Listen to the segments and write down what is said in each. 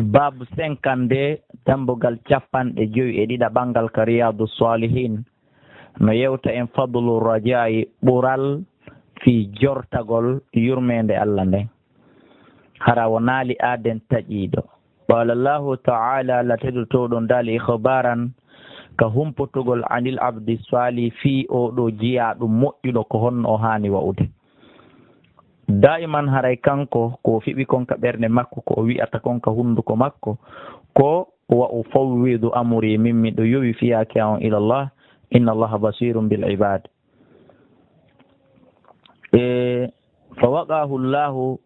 bab 50 dambugal capanɗe joyi e ɗiɗa ɓangal ka riyadu salihin no yewta en fadlu rajai ɓural fi jortagol yurmede Allah nden hara wo naali aden taƴiɗo. qala llahu taala allah teɗotoɗon dali ihbaran ka humpotugol anil abdi sali fi oɗo jiya ɗum moƴƴuɗo ko honno o hani wa'ude. daiman haray kanko ko fiɓi kon ka ɓernde makko ko o wi'ata kon ka hunduko makko ko wa ufawwidu amri min miɗo yowi fiyake on ilallah inna allaha basirum bil ibad. fa waqahu llahu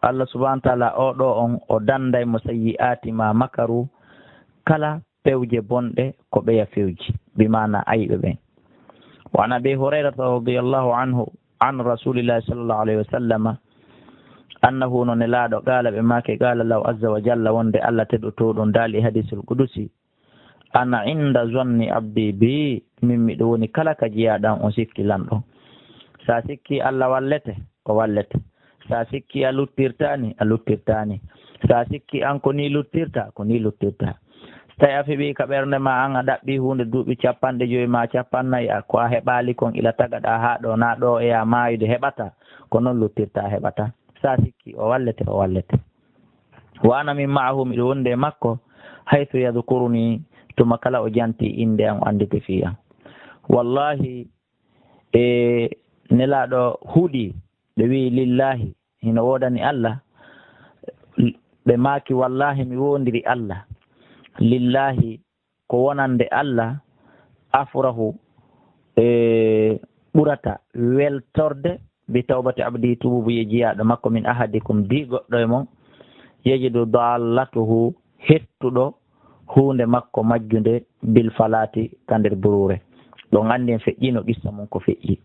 allah subhanahu wa taala oɗo on o danday mo sayyi'ati ma makaru kala pewje bonɗe ko ɓeya fewji bimana ayɓe ɓen. wa an abi hurairata radiallahu anhu an rasulillahi sallllahu alayhi wa sallama annahu no nelaɗo qala ɓe make qala lahu azza wa jalla wonde allah teɗotoɗon daali hadisul qudusi ana inda zonni abdi bi min miɗo woni kala ka jiyaɗan on sikkilanɗo. sa sikki allah wallete o wallete, sa sikki a luttirtani a luttirtani, sa sikki an ko ni luttirta ko ni luttirta. tawi a fiɓi ka ɓernde ma an a ɗaɓɓi hunde duuɓi 50 ma 50 ko a heɓali kon ila tagaɗa ha ɗo na ɗo e a mayude heɓata ko noon luttirta heɓata. sa sikki o wallete o wallete. wa ana min maahu miɗo wonde makko haythu yadkuruni tuma kala o janti inde an o andite fi an. wallahi nelaɗo huuɗi ɓe wi lillahi hino wodani Allah ɓe maki wallahi mi wondiri Allah lillahi ko wonande Allah afrahu ɓurata weltorde bi tawbati abdi tububu ye jiyaɗo makko min ahadikum di goɗɗo e mon yejidu dallatuhu hettuɗo hunde makko majjunde bil falati ka nder burure. ɗon andi en feƴƴino qissa mum ko feƴƴi.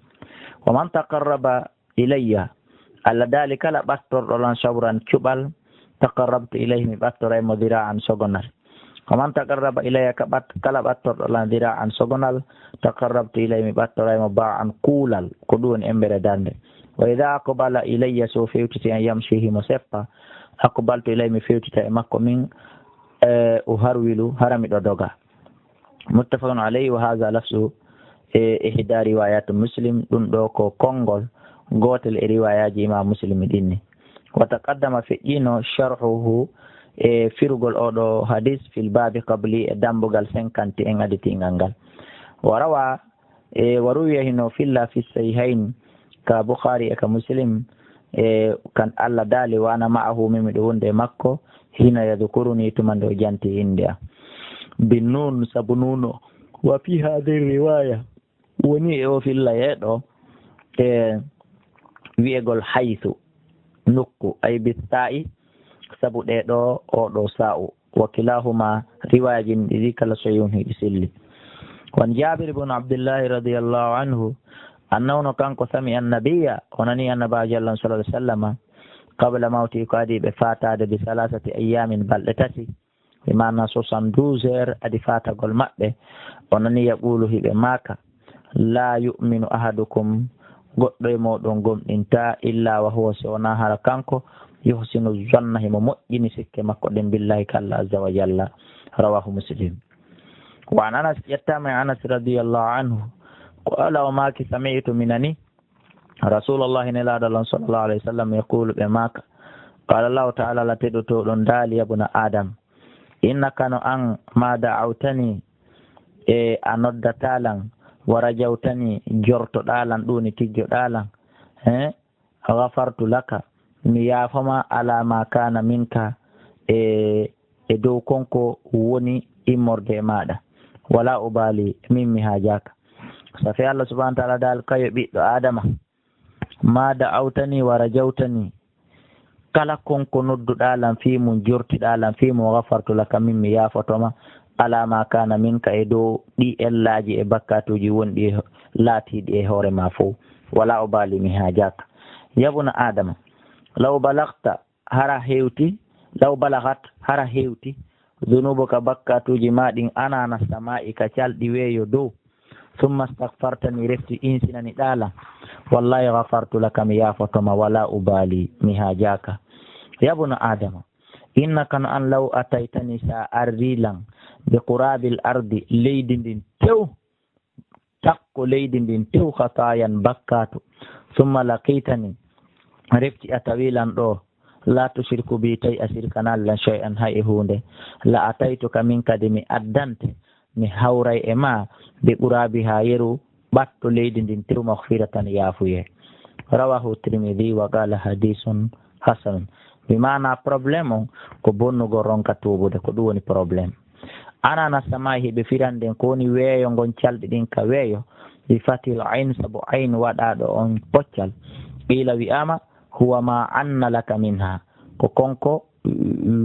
wa man taqarraba ilayya Allah daali kala ɓattorɗolan sabran cuɓal taqarrabtu ilayhi mi ɓattoraymo dira'an sogonal. wa man taqarraba ilayya kala ɓattorɗolan dira'an sogonal taqarrabtu ilayhi mi ɓattoraymo ba'an kuulal ko ɗum woni embere darde. wa ida aqbala ilayya so fewtiti an yamsihimo seppa aqbaltu ilayhi mi fewtita e makko min o harwilu hara miɗo doga. muttafaqun alayhi wa hadha lafzu ihda riwayatu muslim ɗum ɗo ko konngol gotel e riwayaji imam muslim ɗinni. wa taqaddama feƴƴino sharhuhu e firugol oɗo hadis fil babi qabli e dambugal 50 en aditingal ngal. wa rawa wa ruwiya hino filla fi sahihain ka bukhari e ka muslim kan Allah daali wa ana ma'ahu min miɗo wonde makko hina yadhkuruni tumande o janti inde am bin nun sabu nuno. wa fi hadhihi riwaya woni e o filla yeɗo wi'egol haythu nokku ay bista'i sabu ɗeɗo oɗo sa'u wa kilahuma riwayaji ɗiɗi kala soyun hiɗi silli. wan jabir ibn abdillahi radiyallahu anhu annahu kanko sami annabiya onani annabajo Allah sallallahu alaihi wasallam qabla mawti ko adi ɓe fatade bi 3 ayamin balɗe tati ɓe mana 72 heures adi fatagol maɓɓe onani yaqulu hiɓe maka la yu'minu ahadukum goɗɗo e moɗon gomɗinta illa wa huwa sona hara kanko yuhsinu zanna himo moƴƴini sikke makko ɗen billahi ka Allah azza wa jalla. rawahu muslim. wa an anas ƴettama e anas radiyallahu anhu qala o maki sami'tu minani rasulullahi nelaɗo Allah sallallahu alayhi wa sallam yaqulu ɓe maka qala allahu ta'ala la teɗotoɗon daali yabuna adam innaka no an ma da'awtani e a noddatalan wa rajawtani jortoɗalan ɗuni tijjoɗalan ghafartu laka mi yaafama ala ma kana minka e dow konko woni immorde e maɗa wala ubali min mi hajaka. safi Allah subhanahu wa ta'ala dal kayo ɓiɗɗo adama ma da'awtani wa rajawtani kala konko nodduɗalan fi mum jortiɗalan fi mum ghafartu laka min mi yaafotoma ala ma kana minka e dow ɗi ellaji e bakkatuji wonɗi laatiɗi e hoore ma fof wala ubali mi hajaka. yabuna adama law balagta hara hewti law balagat hara hewti dunubuka bakkatuji maɗin anana sama'i ka calɗi weeyo dow summa stagfartani refti insinani ɗala wallahi ghafartu laka mi yafotoma wala ubali mi hajaka. yabuna adama innaka no an law ataytani sa ardilan bi qurabil ardi leydi ndin tew takko leydi ndin tew khatayan bakkatu summa laqitani refti a tawilan ɗo la tushirku bi tawi a sirkanallan shay'an hay e hunde la ataytuka min kadi mi addante mi hawray e ma ɓe ɓurabi ha yeru ɓatto leydi ndin tew mahfiratan yaafuye rawahu tirmidi wa qala hadisun hasanun mi mana probléme on ko bonnugo ronka tubude ko ɗum woni probléme anana samayi heɓe firanden ko woni weeyo ngon calɗi ɗin ka weeyo bi fatil ayn saabu ayn waɗaɗo on poccal qila wi'ama huwa ma anna laka minha ko konko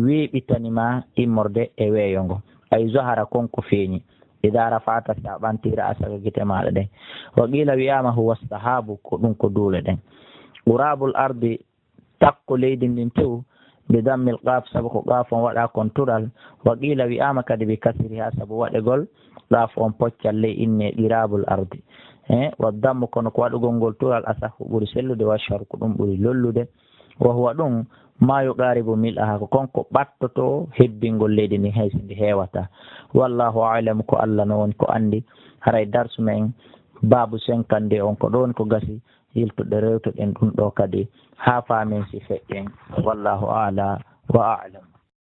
weeɓitanima immorde e weeyo ngo ay zahara konko feeñi ida rafata sa ɓantira asaga gite maɗa ɗen wa qila wiyama huwa sahabu ko ɗum ko duule ɗen qurabul ardi takko leydi ndin tew bi dammil qaf saabu ko qaf on waɗa kon tural wa qila wiyama kadi bi kasiri ha saabu waɗegol qaf on poccal ley inne qirabul ardi wa dammu kono ko waɗugol ngol tural asahu ɓuuri sellude wa sharku ɗum ɓuuri lollude wa huwa ɗum ma yuqaribu mil'aha ko konko ɓattoto hebbingol leydi ndi haysi ndi heewata wallahu alam ko Allah no woni ko andi haray darsu men babu 50 on ko ɗon ko gasi yiltuɗe rewtuɗen ɗum ɗo kadi ha faamen si feƴƴen wallahu a'la wa a'lam.